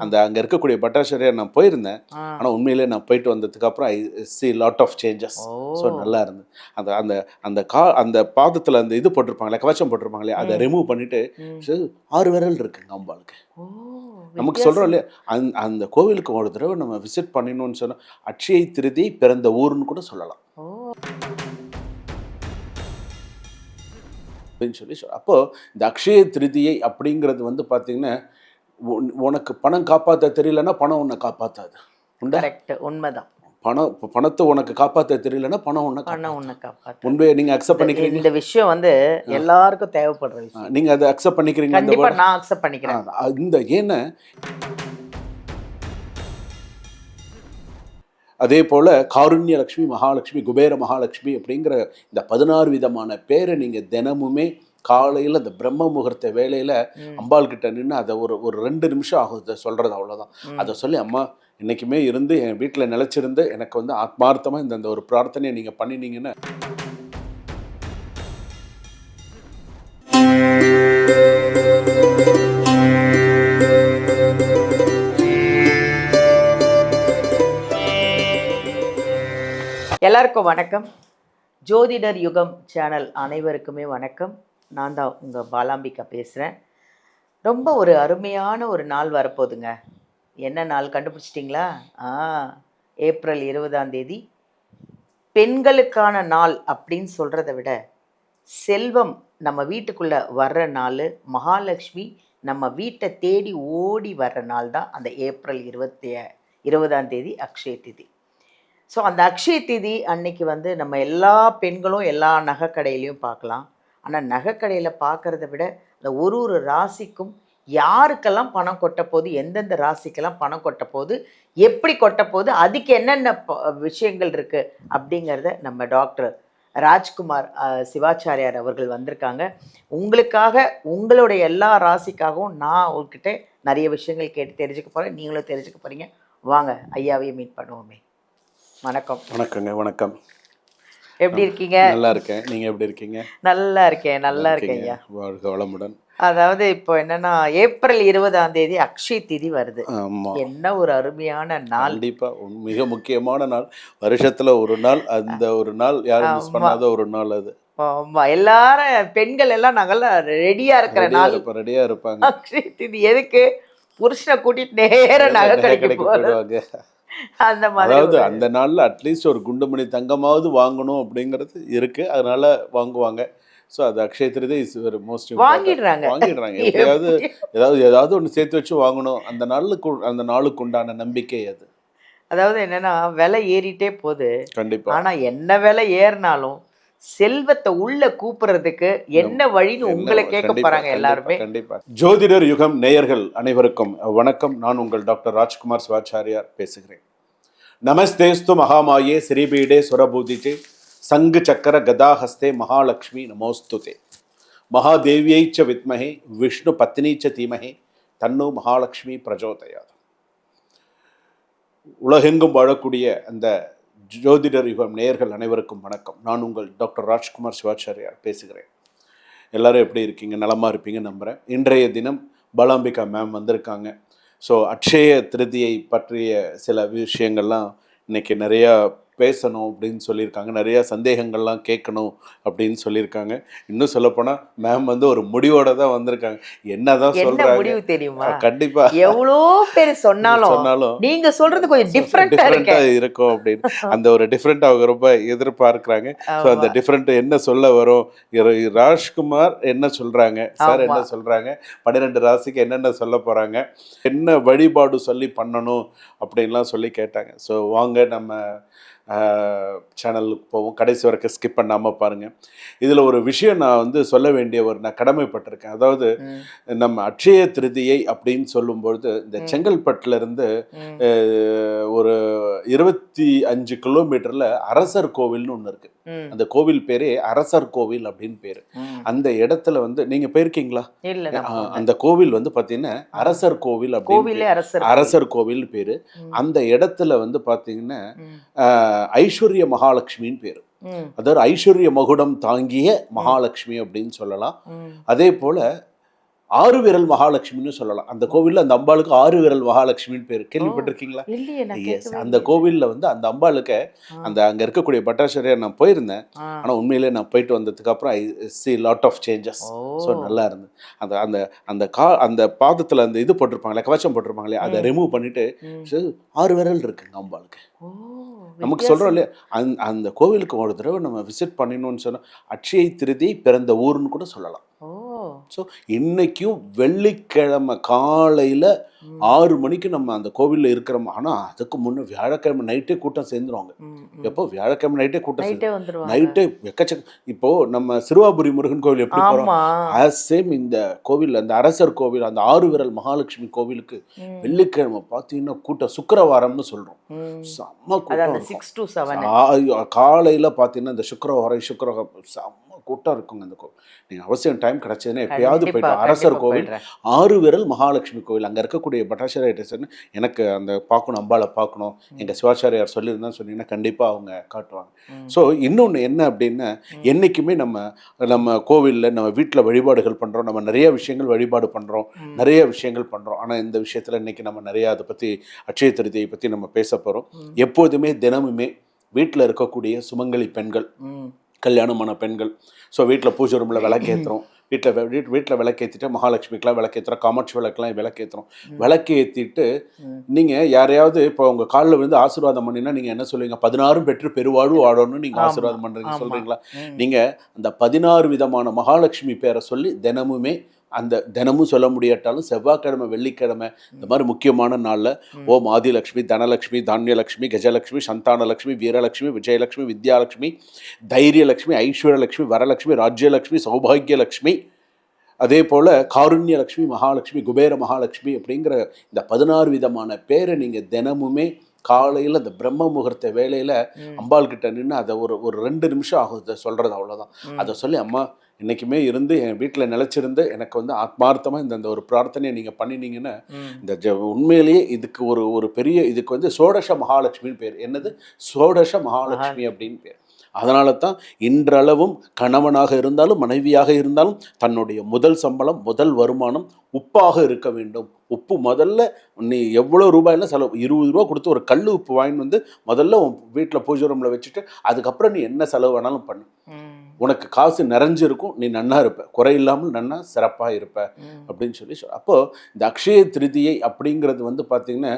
அந்த அங்கே இருக்கக்கூடிய பட்டாச்சாரியார் நான் போயிருந்தேன். ஆனால் உண்மையிலே நான் போயிட்டு வந்ததுக்கு அப்புறம் I see lot of changes. So நல்லா இருந்தது. அந்த அந்த அந்த அந்த பாதத்தில் அந்த இது போட்டிருப்பாங்களே, கவச்சம் போட்டிருப்பாங்களே, அதை ரிமூவ் பண்ணிட்டு 6 விரல் இருக்குங்க அம்பாளுக்கு. நமக்கு சொல்கிறோம் இல்லையா, அந்த கோவிலுக்கு ஒரு தடவை நம்ம விசிட் பண்ணிடணும்னு சொன்னால் அட்சய திருதி பிறந்த ஊர்னு கூட சொல்லலாம் அப்படின்னு சொல்லி அப்போ இந்த அக்ஷய திருதியை அப்படிங்கிறது வந்து பார்த்தீங்கன்னா, உனக்கு பணம் காப்பாற்ற தெரியலன்னா பணம் உன்னை காப்பாற்றாது. உண்மைதான். பணத்தை உனக்கு காப்பாற்ற தெரியலன்னா பணம் உன்னை காப்பாற்று. உண்மையை நீங்க அக்செப்ட் பண்ணிக்கிறீங்க. இந்த விஷயம் வந்து எல்லாருக்கும் தேவைப்படுற விஷயம். நீங்க அதை அக்செப்ட் பண்ணிக்கிறீங்க? கண்டிப்பா நான் அக்செப்ட் பண்ணிக்கிறேன். இந்த ஏன்னா அதே போல் காருண்ய லக்ஷ்மி, மகாலட்சுமி, குபேர மகாலட்சுமி அப்படிங்கிற இந்த 16 விதமான பேரை நீங்கள் தினமுமே காலையில் அந்த பிரம்ம முகூர்த்த வேலையில் அம்பாள் கிட்ட நின்று அதை ஒரு 2 நிமிஷம் ஆகுது சொல்கிறது, அவ்வளோதான். அதை சொல்லி அம்மா என்றைக்குமே இருந்து என் வீட்டில் நிலச்சிருந்து எனக்கு வந்து ஆத்மார்த்தமாக இந்த ஒரு பிரார்த்தனையை நீங்கள் பண்ணினீங்கன்னா எல்லாருக்கும் வணக்கம். ஜோதிடர் யுகம் சேனல் அனைவருக்குமே வணக்கம். நான் தான் உங்கள் பாலாம்பிகா பேசுகிறேன். ரொம்ப ஒரு அருமையான ஒரு நாள் வரப்போகுதுங்க. என்ன நாள் கண்டுபிடிச்சிட்டிங்களா? ஏப்ரல் 20 பெண்களுக்கான நாள் அப்படின்னு சொல்கிறத விட செல்வம் நம்ம வீட்டுக்குள்ளே வர்ற நாள், மகாலட்சுமி நம்ம வீட்டை தேடி ஓடி வர்ற நாள் தான் அந்த ஏப்ரல் 20 அக்ஷய திதி. ஸோ அந்த அக்ஷய திதி அன்னைக்கு வந்து நம்ம எல்லா பெண்களும் எல்லா நகைக்கடையிலையும் பார்க்கலாம். ஆனால் நகைக்கடையில் பார்க்குறத விட அந்த ஒரு ராசிக்கும் யாருக்கெல்லாம் பணம் கொட்ட போகுது, எந்தெந்த ராசிக்கெல்லாம் பணம் கொட்ட போகுது, எப்படி கொட்ட போகுது, அதுக்கு என்னென்ன விஷயங்கள் இருக்குது அப்படிங்கிறத நம்ம டாக்டர் ராஜ்குமார் சிவாச்சாரியார் அவர்கள் வந்திருக்காங்க. உங்களுக்காக, உங்களுடைய எல்லா ராசிக்காகவும் நான் உங்ககிட்ட நிறைய விஷயங்கள் கேட்டு தெரிஞ்சுக்க போகிறேன். நீங்களும் தெரிஞ்சுக்க போகிறீங்க. வாங்க ஐயாவையும் மீட் பண்ணுவோமே. வணக்கம். வணக்கங்க. வணக்கம். எப்படி இருக்கீங்க? நல்லா இருக்கேன். நீங்க எப்படி இருக்கீங்க? நல்லா இருக்கேன் ஐயா. வாழ்க வளமுடன். அதாவது இப்போ என்னன்னா ஏப்ரல் 20 அக்ஷய திதி வருது. என்ன ஒரு அருமையான நாள். கண்டிப்பா மிக முக்கியமான நாள். வருஷத்துல ஒரு நாள், அந்த ஒரு நாள் யாரும் மிஸ் பண்ணாத ஒரு நாள் அது. ஆமா, எல்லாரும் பெண்கள் எல்லாம் நாங்கெல்லாம் ரெடியா இருக்கிற நாள். ரெடியா இருப்பாங்க. அக்ஷய திதி எதுக்கு? புருஷனை கூட்டிட்டு நேர நகை கடைக்கு போவாங்க. அந்த மாதிரி, அதாவது அந்த நாள்ல அட்லீஸ்ட் ஒரு குண்டுமணி தங்கமாவது வாங்கணும் அப்படிங்கிறது இருக்கு. அதனால வாங்குவாங்க. ஸோ அது அக்ஷய திருதி இஸ் வெரி மோஸ்ட் வாங்கிடுறாங்க. ஏதாவது ஒன்று சேர்த்து வச்சு வாங்கணும். அந்த நாளுக்கு உண்டான நம்பிக்கை அது. அதாவது என்னன்னா விலை ஏறிட்டே போகுது. கண்டிப்பா. ஆனா என்ன விலை ஏறினாலும் செல்வத்தை உள்ள கூப்பிடுறதுக்கு என்ன வழின்னு உங்களை கேட்க போறாங்க எல்லாருமே. கண்டிப்பா. ஜோதிடர் யுகம் நேயர்கள் அனைவருக்கும் வணக்கம். நான் உங்கள் டாக்டர் ராஜ்குமார் சிவாச்சாரியார் பேசுகிறேன். நமஸ்தேஸ்து மகாமாயே ஸ்ரீபீடே சுரபூதிச்சே சங்கு சக்கர கதாஹஸ்தே மகாலட்சுமி நமோஸ்துதே. மகாதேவியைச்ச வித்மஹே விஷ்ணு பத்னீச்ச தீமஹே தன்னு மகாலட்சுமி பிரஜோதயாத். உலகெங்கும் வாழக்கூடிய அந்த ஜோதிடர் யுகம் நேயர்கள் அனைவருக்கும் வணக்கம். நான் உங்கள் டாக்டர் ராஜ்குமார் சிவாச்சாரியார் பேசுகிறேன். எல்லோரும் எப்படி இருக்கீங்க? நலமாக இருப்பீங்க நம்புகிறேன். இன்றைய தினம் பாலாம்பிகா மேம் வந்திருக்காங்க. ஸோ அக்ஷய திருதியை பற்றிய சில விஷயங்கள்லாம் இன்றைக்கி நிறையா பேசணும் அப்படின்னு சொல்லியிருக்காங்க. நிறையா சந்தேகங்கள்லாம் கேட்கணும் அப்படின்னு சொல்லியிருக்காங்க. இன்னும் சொல்லப்போனால் மேம் வந்து ஒரு முடிவோட தான் வந்திருக்காங்க. என்னதான் சொல்றாங்க முடிவு தெரியுமா? கண்டிப்பா எவ்வளோ பேர் சொன்னாலும் நீங்க சொல்றது கொஞ்சம் டிஃப்ரெண்டா இருக்கும் அப்படின்னு அந்த ஒரு டிஃப்ரெண்ட் அவங்க ரொம்ப எதிர்பார்க்கிறாங்க. ஸோ அந்த டிஃப்ரெண்ட் என்ன சொல்ல வரும், ராஜ்குமார் என்ன சொல்றாங்க, சார் என்ன சொல்றாங்க, 12 ராசிக்கு என்னென்ன சொல்ல போறாங்க, என்ன வழிபாடு சொல்லி பண்ணணும் அப்படின்லாம் சொல்லி கேட்டாங்க. ஸோ வாங்க நம்ம சேனலுக்கு போவோம். கடைசி வரைக்கும் ஸ்கிப் பண்ணாமல் பாருங்கள். இதில் ஒரு விஷயம் நான் வந்து சொல்ல வேண்டிய நான் கடமைப்பட்டிருக்கேன். அதாவது நம்ம அக்ஷய திருதியை அப்படின்னு சொல்லும்பொழுது இந்த செங்கல்பட்டுலேருந்து ஒரு 25 கிலோமீட்டரில் அரசர் கோவில்னு ஒன்று இருக்குது. அந்த கோவில் பேரே அரசர் கோவில் அப்படின்னு பேர். அந்த இடத்துல வந்து நீங்கள் போயிருக்கீங்களா? அந்த கோவில் வந்து பார்த்தீங்கன்னா அரசர் கோவில் அப்படின்னு, அரசர் கோவில் பேர். அந்த இடத்துல வந்து பார்த்தீங்கன்னா ஐஸ்வர்ய மகாலட்சுமின்னு பேரு. அதாவது ஐஸ்வர்ய மகுடம் தாங்கிய மகாலட்சுமி அப்படின்னு சொல்லலாம். அதே போல ஆறு விரல் மகாலட்சுமின்னு சொல்லலாம். அந்த கோவில்ல அந்த அம்பாளுக்கு ஆறு விரல் மகாலட்சுமின்னு பேர். கேள்விப்பட்டிருக்கீங்களா? இல்லையே, நான் எஸ். கேட்கவே அந்த கோவில்ல வந்து அந்த அம்பாளுக்கு ஆ. அங்க இருக்கக்கூடிய பட்டாச்சாரியார் நான் போயிருந்தேன். ஆ. ஆனா உண்மையிலே நான் போயிட்டு வந்ததுக்கு அப்புறம் I see lot of changes. ஓ. ஸோ நல்லா இருந்தது. அந்த அந்த அந்த அந்த பாதத்துல அந்த இது போட்டிருப்பாங்களே, கவச்சம் போட்டிருப்பாங்களே, அதை ரிமூவ் பண்ணிட்டு ம். 6 விரல் இருக்குங்க அம்பாளுக்கு. ஓ, நமக்கு சொல்றோம் இல்லையா, அந்த கோவிலுக்கு ஒரு தடவை நம்ம விசிட் பண்ணிடணும்னு சொன்னா அட்சய திருதியை பிறந்த ஊர்னு கூட சொல்லலாம். ஓ. ஸோ இன்னைக்கும் வெள்ளிக்கிழமை காலையில் 6 மணிக்கு நம்ம அந்த கோவிலில் இருக்கிறோம். ஆனால் அதுக்கு முன்னே வியாழக்கிழமை நைட்டே கூட்டம் சேர்ந்துருவாங்க. எப்போ வியாழக்கிழமை நைட்டே கூட்டம் நைட்டே வந்துருவாங்க. நைட்டே எக்கச்சக்க. இப்போ நம்ம சிறுவாபுரி முருகன் கோவில் எப்படி போகிறோம், ஆமா. ஆஸ் சேம் இந்த கோவில், அந்த அரசர் கோவில், அந்த ஆறு விரல் மகாலட்சுமி கோவிலுக்கு வெள்ளிக்கிழமை பார்த்தீங்கன்னா கூட்டம் சுக்கிரவாரம்னு சொல்கிறோம். செம்ம அது கூட்டம் அந்த இருக்கும். 6 to 7. காலையில் பார்த்தீங்கன்னா இந்த சுக்கிரவாரம் செம்ம கூட்டம் இருக்குங்க அந்த கோவில். நீங்கள் அவசியம் டைம் கிடைச்சதுன்னா எப்பயாவது போயிட்டு அரசர் கோவில், ஆறு விரல் மகாலட்சுமி கோவில், அங்கே இருக்கக்கூடிய பட்டாச்சாரியார் எனக்கு அந்த பார்க்கணும், அம்பாளை பார்க்கணும், எங்கள் சிவாச்சாரியார் சொல்லியிருந்தான்னு சொன்னீங்கன்னா கண்டிப்பாக அவங்க காட்டுவாங்க. ஸோ இன்னொன்று என்ன அப்படின்னா, என்றைக்குமே நம்ம கோவிலில் நம்ம வீட்டில் வழிபாடுகள் பண்ணுறோம், நம்ம நிறைய விஷயங்கள் வழிபாடு பண்ணுறோம், நிறைய விஷயங்கள் பண்ணுறோம். ஆனால் இந்த விஷயத்தில் இன்றைக்கி நம்ம நிறையா அதை பற்றி அட்சய திருதியை பற்றி நம்ம பேச போகிறோம். எப்போதுமே தினமுமே வீட்டில் இருக்கக்கூடிய சுமங்கலி பெண்கள், கல்யாணமான பெண்கள், ஸோ வீட்டில் பூஜை ரூமில் விளக்கேற்றுறோம், வீட்டில் விளக்கேற்றிட்டு மகாலட்சுமிக்கெலாம் விளக்கேற்றுறோம், காமாட்சி விளக்கெலாம் விளக்கேற்றுறோம். விளக்கேற்றிட்டு நீங்கள் யாரையாவது இப்போ உங்கள் காலில் விழுந்து ஆசீர்வாதம் பண்ணினா நீங்கள் என்ன சொல்லுவீங்க? 16 பெற்று பெருவாழ்வு வாழணும்னு நீங்கள் ஆசீர்வாதம் பண்ணுறீங்க சொல்கிறீங்களா? நீங்கள் அந்த 16 விதமான மகாலட்சுமி பேரை சொல்லி தினமும் சொல்ல முடியாட்டாலும் செவ்வாய்க்கிழமை, வெள்ளிக்கிழமை, இந்த மாதிரி முக்கியமான நாளில் ஓம் ஆதிலட்சுமி, தனலட்சுமி, தானியலட்சுமி, கஜலட்சுமி, சந்தானலட்சுமி, வீரலட்சுமி, விஜயலட்சுமி, வித்யாலட்சுமி, தைரியலட்சுமி, ஐஸ்வர்யலட்சுமி, வரலட்சுமி, ராஜ்யலட்சுமி, சௌபாகியலட்சுமி, அதே போல் காருண்யலட்சுமி, மகாலட்சுமி, குபேர மகாலட்சுமி அப்படிங்கிற இந்த 16 விதமான பேரை நீங்கள் தினமுமே காலையில் அந்த பிரம்ம முகூர்த்த வேலையில் அம்பாள் கிட்ட நின்று அதை ஒரு 2 நிமிஷம் ஆகுது சொல்கிறது, அவ்வளோதான். அதை சொல்லி அம்மா என்றைக்குமே இருந்து என் வீட்டில் நிலச்சிருந்து எனக்கு வந்து ஆத்மார்த்தமாக இந்த ஒரு பிரார்த்தனையை நீங்கள் பண்ணினீங்கன்னா இந்த உண்மையிலேயே இதுக்கு ஒரு பெரிய, இதுக்கு வந்து சோடச மகாலட்சுமின்னு பேர். என்னது? சோடச மகாலட்சுமி அப்படின்னு பேர். அதனால தான் இன்றளவும் கணவனாக இருந்தாலும் மனைவியாக இருந்தாலும் தன்னுடைய முதல் சம்பளம், முதல் வருமானம் உப்பாக இருக்க வேண்டும். உப்பு முதல்ல நீ எவ்வளோ ரூபாயில் செலவு, 20 ரூபா கொடுத்து ஒரு கல் உப்பு வாங்கிட்டு வந்து முதல்ல உன் வீட்டில் பூஜை ரூமில் வச்சுட்டு அதுக்கப்புறம் நீ என்ன செலவு வேணாலும் பண்ணு. உனக்கு காசு நிறைஞ்சிருக்கும், நீ நன்னா இருப்ப, குறையில்லாமல் நன்னா சிறப்பாக இருப்ப அப்படின்னு சொல்லி அப்போது இந்த அக்ஷய திருதியை அப்படிங்கிறது வந்து பார்த்தீங்கன்னா,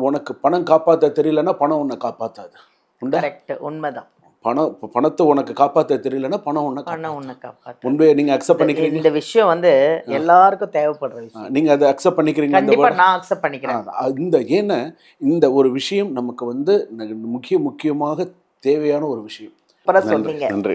உனக்கு பணம் காப்பாற்ற தெரியலன்னா பணம் உன்னை காப்பாற்றாது. உண்மைதான். பணத்தை உனக்கு காப்பாற்ற தெரியலன்னா பணம் உன்னை காப்பாற்று. உண்மையை நீங்கள் அக்செப்ட் பண்ணிக்கிறீங்க. இந்த விஷயம் வந்து எல்லாருக்கும் தேவைப்படுற விஷயம். நீங்கள் அதை அக்செப்ட் பண்ணிக்கிறீங்க? கண்டிப்பாக நான் அக்செப்ட் பண்ணிக்கிறேன். ஏன்னா இந்த ஒரு விஷயம் நமக்கு வந்து முக்கியமாக தேவையான ஒரு விஷயம். நன்றி.